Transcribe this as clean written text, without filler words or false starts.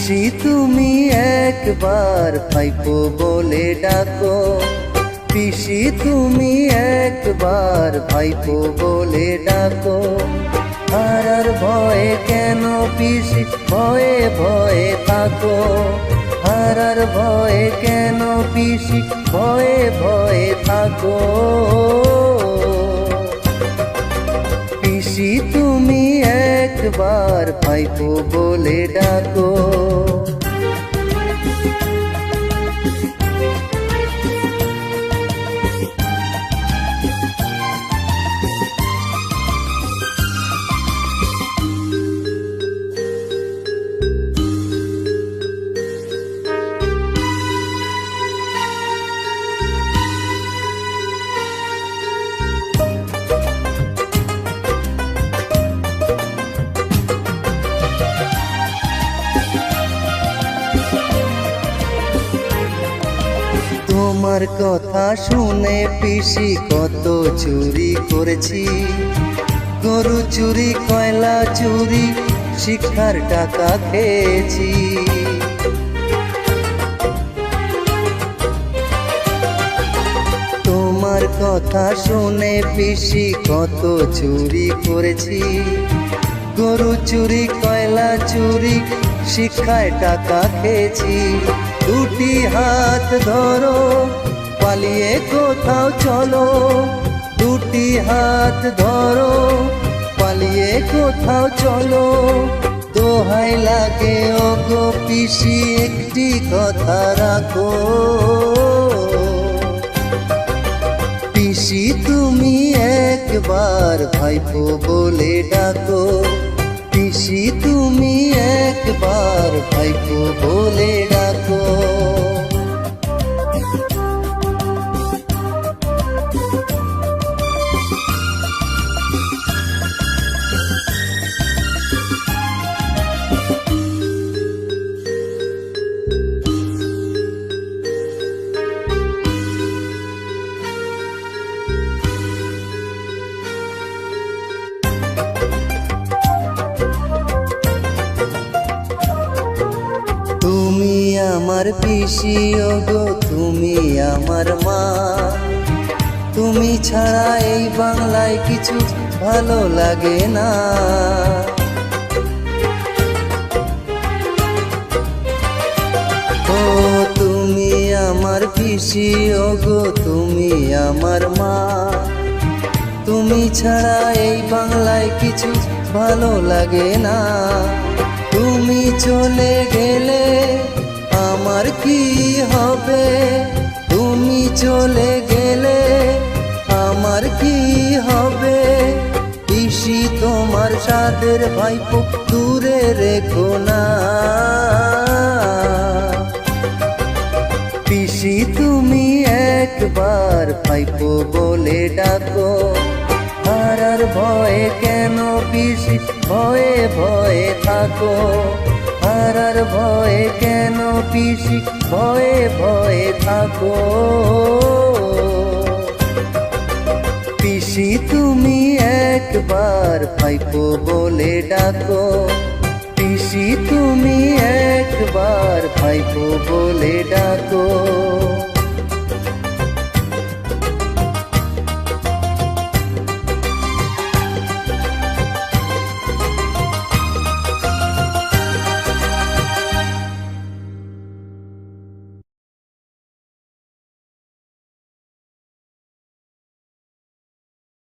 পিসি তুমি একবার ভাইপো বলে ডাকো, পিসি তুমি একবার ভাইপো বলে ডাকো। হারার ভয়ে কেন পিসি ভয়ে ভয়ে থাকো, হারার ভয়ে কেন পিসি ভয়ে ভয়ে থাকো। পিসি তুমি একবার ভাইপো বলে ডাকো। তোমার কথা শুনে পিসি কত চুরি করেছি, গরু চুরি কয়লা চুরি শিক্ষার টাকা খেয়েছি। তোমার কথা শুনে পিসি কত চুরি করেছি, গরু চুরি কয়লা চুরি শিক্ষায় টাকা খেয়েছি। দুটি হাত ধরো পালিয়ে কোথাও চলো, দুটি হাত ধরো পালিয়ে কোথাও চলো। দোহাই লাগে ও গো পিসি একটি কথা রাখো, পিসি তুমি একবার ভাইপো বলে ডাকো, পিসি তুমি একবার ভাইপো বলে ডাকো। তুমি আমার পিসি ওগো তুমি আমার মা, তুমি ছাড়া এই বাংলায় কিছু ভালো লাগে না। ও তুমি আমার পিসি ওগো তুমি আমার মা, তুমি ছাড়া এই বাংলায় কিছু ভালো লাগে না। তুমি চলে গেলে আমার কি হবে, তুমি চলে গেলে আমার কি হবে। পিসি তোমার সাদের ভাইপো দূরে রেখো না, পিসি তুমি একবার ভাইপো বলে ডাকো। হারার ভয়ে কেন পিসি ভয়ে ভয়ে থাকো, হারার ভয়ে কেন পিসি ভয়ে ভয়ে থাকো। পিসি তুমি একবার ভাইপো বলে ডাকো, পিসি তুমি একবার ভাইপো বলে ডাকো।